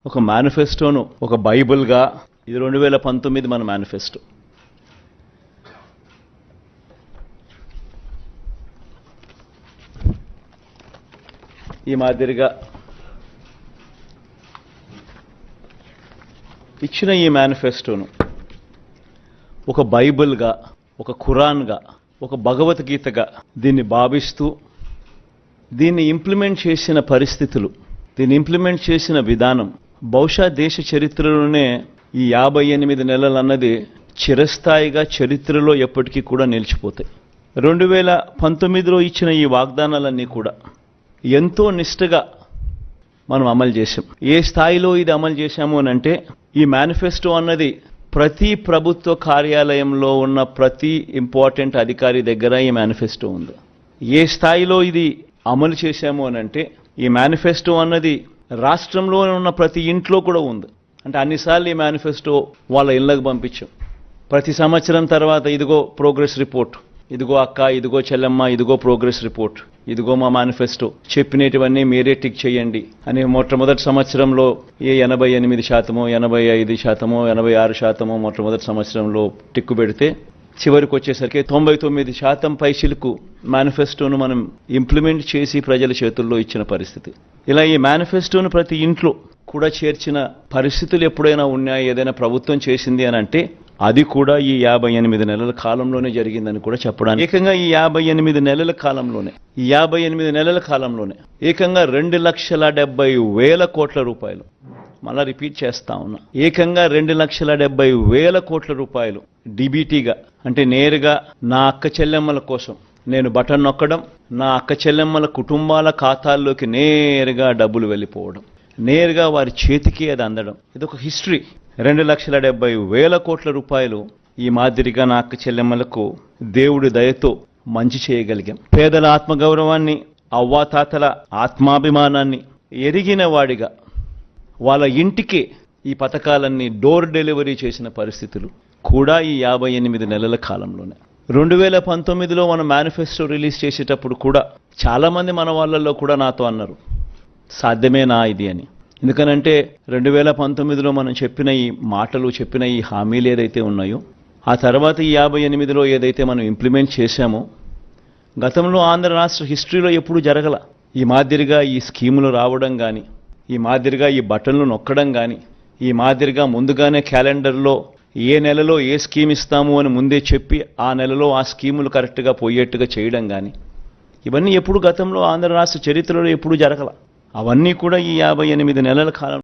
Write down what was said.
ఒక మేనిఫెస్టోను ఒక బైబిల్గా ఇది 2019 మన మేనిఫెస్టో. ఈ మాదిరిగా ఇచ్చిన ఈ మేనిఫెస్టోను ఒక బైబిల్గా, ఒక ఖురాన్గా, ఒక భగవద్గీతగా దీన్ని భావిస్తూ దీన్ని ఇంప్లిమెంట్ చేసిన పరిస్థితులు, దీన్ని ఇంప్లిమెంట్ చేసిన విధానం బహుశా దేశ చరిత్రలోనే ఈ 58 నెలలు అన్నది చిరస్థాయిగా చరిత్రలో ఎప్పటికీ కూడా నిలిచిపోతాయి. 2019లో ఇచ్చిన ఈ వాగ్దానాలన్నీ కూడా ఎంతో నిష్ఠగా మనం అమలు చేశాం. ఏ స్థాయిలో ఇది అమలు చేశాము అనంటే ఈ మేనిఫెస్టో అన్నది ప్రతి ప్రభుత్వ కార్యాలయంలో ఉన్న ప్రతి ఇంపార్టెంట్ అధికారి దగ్గర ఈ మేనిఫెస్టో ఉంది. ఏ స్థాయిలో ఇది అమలు చేశాము అనంటే ఈ మేనిఫెస్టో అన్నది రాష్ట్రంలో ఉన్న ప్రతి ఇంట్లో కూడా ఉంది. అంటే అన్నిసార్లు ఈ మేనిఫెస్టో వాళ్ళ ఇళ్లకు పంపించాం. ప్రతి సంవత్సరం తర్వాత ఇదిగో ప్రోగ్రెస్ రిపోర్ట్, ఇదిగో అక్క, ఇదిగో చెల్లెమ్మ, ఇదిగో ప్రోగ్రెస్ రిపోర్ట్, ఇదిగో మా మేనిఫెస్టో, చెప్పినటువన్నీ మీరే టిక్ చేయండి అని మొట్టమొదటి సంవత్సరంలో 88%, 85%, 86% మొట్టమొదటి సంవత్సరంలో టిక్కు పెడితే చివరికి వచ్చేసరికి 99% పైచిలకు మేనిఫెస్టోను మనం ఇంప్లిమెంట్ చేసి ప్రజల చేతుల్లో ఇచ్చిన పరిస్థితి. ఇలా ఈ మేనిఫెస్టోను ప్రతి ఇంట్లో కూడా చేర్చిన పరిస్థితులు ఎప్పుడైనా ఉన్నాయా, ఏదైనా ప్రభుత్వం చేసింది అని అంటే అది కూడా ఈ 58 నెలల కాలంలోనే జరిగిందని కూడా చెప్పడానికి ఏకంగా ఈ 58 నెలల కాలంలోనే ఏకంగా 2,70,000 కోట్ల రూపాయలు, మళ్ళా రిపీట్ చేస్తా ఉన్నా, ఏకంగా 2,70,000 కోట్ల రూపాయలు డీబీటీగా, అంటే నేరుగా నా అక్క చెల్లెమ్మల కోసం నేను బటన్ నొక్కడం, నా అక్క చెల్లెమ్మల కుటుంబాల ఖాతాల్లోకి నేరుగా డబ్బులు వెళ్ళిపోవడం, నేరుగా వారి చేతికి అది అందడం. ఇదొక హిస్టరీ. 2,70,000 కోట్ల రూపాయలు ఈ మాదిరిగా నా అక్క చెల్లెమ్మలకు దేవుడి దయతో మంచి చేయగలిగాం. పేదల ఆత్మగౌరవాన్ని, అవ్వాతాతల ఆత్మాభిమానాన్ని ఎరిగిన వాడిగా వాళ్ళ ఇంటికి ఈ పథకాలన్నీ డోర్ డెలివరీ చేసిన పరిస్థితులు కూడా ఈ 58 నెలల కాలంలోనే. 2019లో మనం మేనిఫెస్టో రిలీజ్ చేసేటప్పుడు కూడా చాలామంది మన వాళ్ళల్లో కూడా నాతో అన్నారు, సాధ్యమేనా ఇది అని. ఎందుకనంటే 2019లో మనం చెప్పిన ఈ మాటలు, చెప్పిన ఈ హామీలు ఏదైతే ఉన్నాయో, ఆ తర్వాత ఈ 58లో ఏదైతే మనం ఇంప్లిమెంట్ చేశామో, గతంలో ఆంధ్ర రాష్ట్ర హిస్టరీలో ఎప్పుడూ జరగల. ఈ మాదిరిగా ఈ స్కీములు రావడం కానీ, ఈ మాదిరిగా ఈ బటన్లు నొక్కడం కానీ, ఈ మాదిరిగా ముందుగానే క్యాలెండర్లో ఏ నెలలో ఏ స్కీమ్ ఇస్తాము అని ముందే చెప్పి ఆ నెలలో ఆ స్కీములు కరెక్ట్గా పోయేట్టుగా చేయడం కానీ, ఇవన్నీ ఎప్పుడు గతంలో ఆంధ్ర రాష్ట్ర చరిత్రలో ఎప్పుడూ జరగల. అవన్నీ కూడా ఈ 58 నెలల కాలం